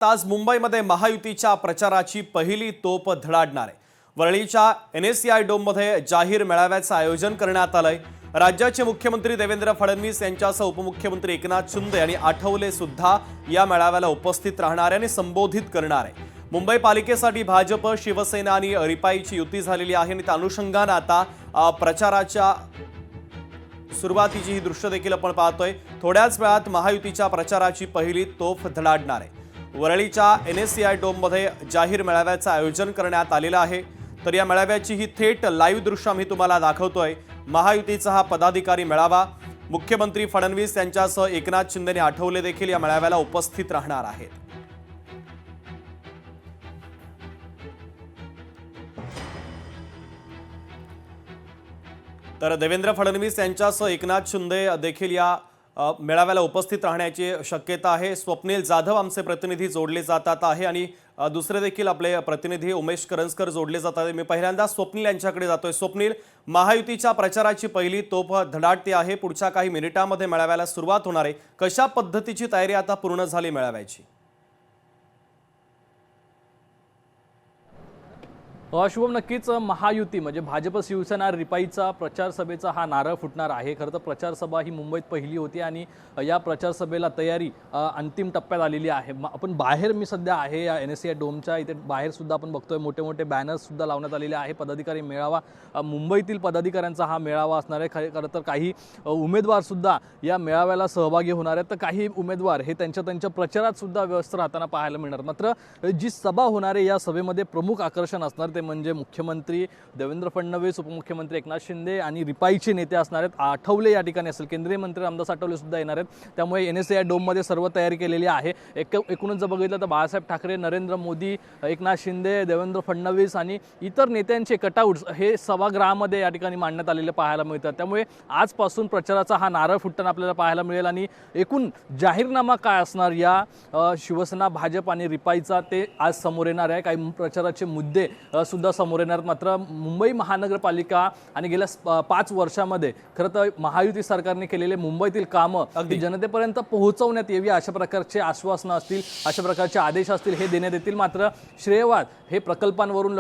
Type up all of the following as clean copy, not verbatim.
आज मुंबईमध्ये महायुतीच्या प्रचाराची पहिली तोप धडाडणार आहे। वरळीच्या NSCI डोममध्ये जाहीर मेळाव्याचं आयोजन करण्यात आलंय। राज्याचे मुख्यमंत्री देवेंद्र फडणवीस यांच्यासह उपमुख्यमंत्री एकनाथ शिंदे आणि आठवले सुद्धा या मेळाव्याला उपस्थित राहणार आणि संबोधित करणार आहे। मुंबई पालिकेसाठी भाजप, शिवसेना आणि रिपाईची युती झालेली आहे आणि त्या अनुषंगाने आता प्रचाराच्या सुरुवातीची ही दृश्य देखील आपण पाहतोय। थोड्याच वेळात महायुतीच्या प्रचाराची पहिली तोफ धडाडणार आहे। वरळीच्या NSCI डोममध्ये जाहीर मेळाव्याचं आयोजन करण्यात आलेलं आहे। तर या मेळाव्याची ही थेट लाईव्ह दृश्य मी तुम्हाला दाखवतोय। महायुतीचा हा पदाधिकारी मेळावा, मुख्यमंत्री फडणवीस यांच्यासह एकनाथ शिंदे आणि आठवले देखील या मेळाव्याला उपस्थित राहणार आहेत। तर देवेंद्र फडणवीस यांच्यासह एकनाथ शिंदे देखील या मेळाव्याला उपस्थित राहण्याची शक्यता आहे। स्वप्नील जाधव आमचे प्रतिनिधी जोडले जातात आहे आणि दुसरे देखील आपले प्रतिनिधी उमेश करंजकर जोडले जातात। मी पहिल्यांदा स्वप्नील यांच्याकडे जातोय। स्वप्नील, महायुतीच्या प्रचाराची पहिली तोफ धडाडते आहे। पुढच्या काही मिनिटांमध्ये मेळाव्याला सुरुवात होणार आहे। कशा पद्धतीची तयारी आता पूर्ण झाली मेळाव्याची? शुभम, नक्कीच महायुती म्हणजे भाजप, शिवसेना, रिपाईचा प्रचार सभेचा हा नारळ फुटणार आहे। खरं तर प्रचार सभा ही मुंबईत पहिली होती आणि या प्रचार सभेला तयारी अंतिम टप्प्यात आलेली आहे। आपण बाहेर मी सध्या आहे या NSCI डोमच्या इथे बाहेर सुद्धा आपण बघतोय मोठे मोठे बॅनर्स सुद्धा लावण्यात आलेले आहे। पदाधिकारी मेळावा, मुंबईतील पदाधिकाऱ्यांचा हा मेळावा असणार आहे। खरं तर काही उमेदवार सुद्धा या मेळाव्याला सहभागी होणार आहेत, तर काही उमेदवार हे त्यांच्या प्रचारात सुद्धा व्यस्त राहताना पाहायला मिळणार। मात्र जी सभा होणार आहे या सभेमध्ये प्रमुख आकर्षण असणार म्हणजे मुख्यमंत्री देवेंद्र फडणवीस, उपमुख्यमंत्री एकनाथ शिंदे आणि रिपाईचे नेते असणार आहेत। आठवले या ठिकाणी असेल, केंद्रीय मंत्री रामदास आठवले सुद्धा येणार आहेत। त्यामुळे NSCI डोममध्ये सर्व तयारी केलेली आहे। एकूणच जर बघितलं तर बाळासाहेब ठाकरे, नरेंद्र मोदी, एकनाथ शिंदे, देवेंद्र फडणवीस आणि इतर नेत्यांचे कटआउट्स हे सभागृहामध्ये या ठिकाणी मांडण्यात आलेले पाहायला मिळतात। त्यामुळे आजपासून प्रचाराचा हा नारळ फुटताना आपल्याला पाहायला मिळेल आणि एकूण जाहीरनामा काय असणार या शिवसेना, भाजप आणि रिपाईचा ते आज समोर येणार आहे। काही प्रचाराचे मुद्दे सुद्धा समोर येणार। मात्र मुंबई महानगरपालिका आणि गेल्या 5 वर्षांमध्ये खरं तर महायुती सरकारने केलेले मुंबईतील कामं अगदी जनतेपर्यंत पोहोचवण्यात यावी अशा प्रकारचे आश्वासनं असतील, अशा प्रकारचे आदेश असतील हे देण्यात येतील। मात्र श्रेयवाद हे प्रकल्पांवरून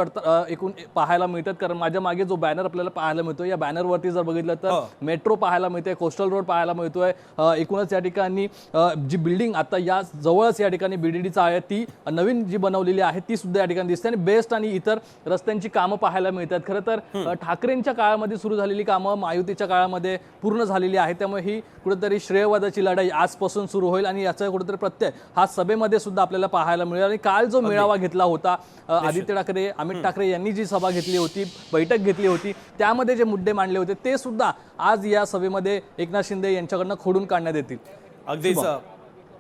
एकूण पाहायला मिळतात। कारण माझ्या मागे जो बॅनर आपल्याला पाहायला मिळतोय या बॅनरवरती जर बघितलं तर मेट्रो पाहायला मिळते, कोस्टल रोड पाहायला मिळतोय। एकूणच या ठिकाणी जी बिल्डिंग आता या जवळच या ठिकाणी BDDचा आहे ती नवीन जी बनवलेली आहे ती सुद्धा या ठिकाणी दिसते आणि बेस्ट आणि इतर रस्त्यांची कामं पाहायला मिळतात। खरं तर ठाकरेंच्या काळामध्ये सुरू झालेली कामं महायुतीच्या काळामध्ये पूर्ण झालेली आहे। त्यामुळे ही कुठेतरी श्रेयवादाची लढाई आजपासून सुरू होईल आणि याचा कुठेतरी प्रत्यय हा सभेमध्ये सुद्धा आपल्याला पाहायला मिळेल। आणि काल जो मेळावा घेतला होता, आदित्य ठाकरे, अमित ठाकरे यांनी जी सभा घेतली होती, बैठक घेतली होती, त्यामध्ये जे मुद्दे मांडले होते ते सुद्धा आज या सभेमध्ये एकनाथ शिंदे यांच्याकडनं खोडून काढण्यात येतील। अगदीच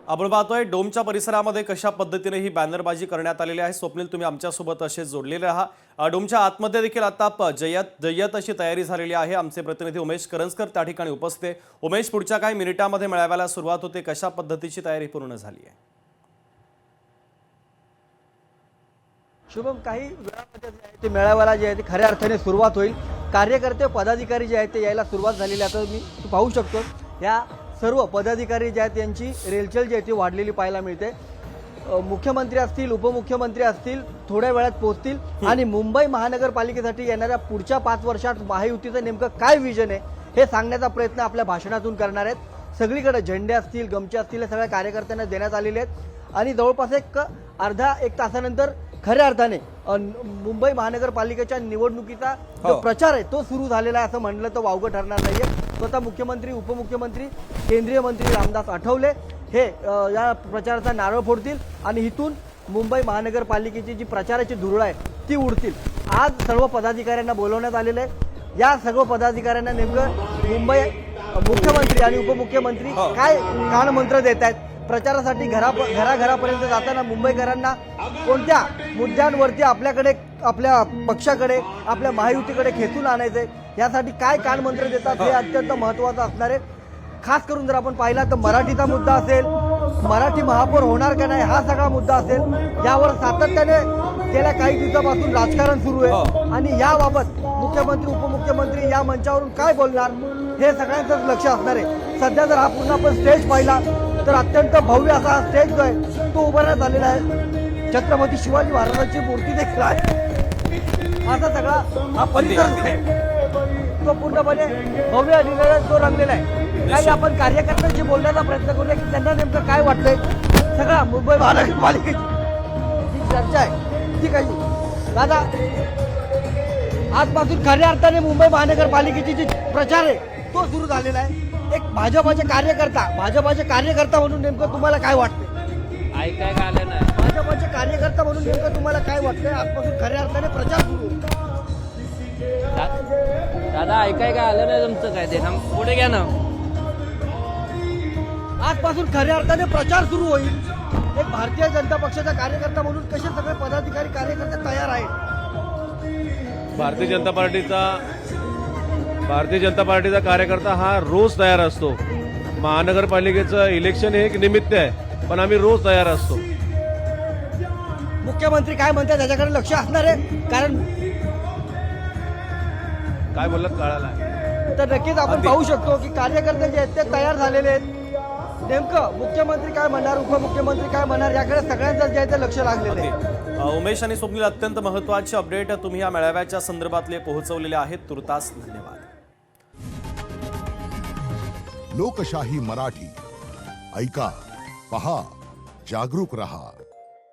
आपण पाहतोय डोमच्या परिसरामध्ये कशा पद्धतीने ही बॅनरबाजी करण्यात आलेली आहे। स्वप्नील, तुम्ही आमच्यासोबत असे जोडलेले आहात। डोमच्या आतमध्ये देखील आता जय्यत अशी तयारी झालेली आहे। आमचे प्रतिनिधी उमेश करंजकर त्या ठिकाणी उपस्थित आहे। उमेश, पुढच्या काही मिनिटांमध्ये मेळाव्याला सुरुवात होते, कशा पद्धतीची तयारी पूर्ण झाली आहे? शुभम, काही वेळामध्ये जे आहे ते मेळाव्याला जे आहे ते खऱ्या अर्थाने सुरुवात होईल। कार्यकर्ते, पदाधिकारी जे आहेत ते यायला सुरुवात झालेली आहे। आता तू पाहू शकतो या सर्व पदाधिकारी जे आहेत त्यांची रेलचेल जी आहे ती वाढलेली पाहायला मिळते। मुख्यमंत्री असतील, उपमुख्यमंत्री असतील थोड्या वेळात पोहोचतील आणि मुंबई महानगरपालिकेसाठी येणाऱ्या पुढच्या 5 वर्षात महायुतीचं नेमकं काय विजन आहे हे सांगण्याचा प्रयत्न आपल्या भाषणातून करणार आहेत। सगळीकडे झेंडे असतील, गमचे असतील, हे सगळ्या कार्यकर्त्यांना देण्यात आलेले आहेत आणि जवळपास अर्धा एक तासानंतर खऱ्या अर्थाने मुंबई महानगरपालिकेच्या निवडणुकीचा जो प्रचार आहे तो सुरू झालेला आहे असं म्हणलं तर वावगं ठरणार नाहीये। स्वतः मुख्यमंत्री, उपमुख्यमंत्री, केंद्रीय मंत्री रामदास आठवले हे या प्रचाराचा नारळ फोडतील आणि इथून मुंबई महानगरपालिकेची जी प्रचाराची धुरळ आहे ती उडतील। आज सर्व पदाधिकाऱ्यांना बोलवण्यात आलेलं आहे। या सर्व पदाधिकाऱ्यांना नेमकं मुंबई मुख्यमंत्री आणि उपमुख्यमंत्री काय कानमंत्र देत आहेत, प्रचारासाठी घराघरापर्यंत जाताना मुंबईकरांना कोणत्या मुद्द्यांवरती आपल्याकडे, आपल्या पक्षाकडे, आपल्या महायुतीकडे खेचून आणायचे यासाठी काय कानमंत्र देतात हे अत्यंत महत्त्वाचं असणार आहे। खास करून जर आपण पाहिला तर मराठीचा मुद्दा असेल, मराठी महापौर होणार का नाही हा सगळा मुद्दा असेल, यावर सातत्याने गेल्या काही दिवसापासून राजकारण सुरू आहे आणि याबाबत मुख्यमंत्री, उपमुख्यमंत्री या मंचावरून काय बोलणार हे सगळ्यांचंच लक्ष असणार आहे। सध्या जर हा पूर्ण आपण स्टेज पाहिला तर अत्यंत भव्य असा हा स्टेज जो आहे तो उभारण्यात आलेला आहे. छत्रपती शिवाजी महाराजांची मूर्ती देखील आहे. असा सगळा हा परिसर जो आहे तो पूर्णपणे भव्य आणि तो रंगलेला आहे. काही आपण कार्यकर्त्यांशी बोलण्याचा प्रयत्न करूया की त्यांना नेमकं काय वाटतंय. सगळा मुंबई महानगरपालिकेची जी चर्चा आहे ती काही दादा आजपासून खऱ्या अर्थाने मुंबई महानगरपालिकेची जी प्रचार आहे तो सुरू झालेला आहे. एक भाजपाचे कार्यकर्ता म्हणून नेमकं तुम्हाला काय वाटतंय. ऐकाय का आलं नाही. भाजपाचे कार्यकर्ता म्हणून नेमकं तुम्हाला काय वाटतंय. आजपासून खऱ्या अर्थाने प्रचार सुरू होईल. दादा ऐकाय का आलं नाही तुमचं काय ते ना पुढे घ्या ना. आजपासून खऱ्या अर्थाने प्रचार सुरू होईल. एक भारतीय जनता पक्षाचा कार्यकर्ता म्हणून कसे सगळे पदाधिकारी कार्यकर्ते तयार आहेत. भारतीय जनता पार्टीचा कार्यकर्ता हा रोज तयार असतो. महानगरपालिकेचं इलेक्शन हे एक निमित्त आहे, पण आम्ही रोज तयार असतो. मुख्यमंत्री काय म्हणतात त्याच्याकडे लक्ष असणार आहे. कारण काय बोललात कळाला. तर नक्कीच आपण पाहू शकतो की कार्यकर्ते जे आहेत ते तयार झालेले आहेत. नेमकं मुख्यमंत्री काय म्हणणार, उपमुख्यमंत्री काय म्हणणार याकडे सगळ्यांचं जे आहे ते लक्ष लागलेलं आहे. उमेश आणि स्वप्नील, अत्यंत महत्त्वाचे अपडेट तुम्ही या मेळाव्याच्या संदर्भातले पोहोचवलेले आहेत. तुर्तास धन्यवाद. लोकशाही मराठी ऐका, पहा, जागरूक रहा.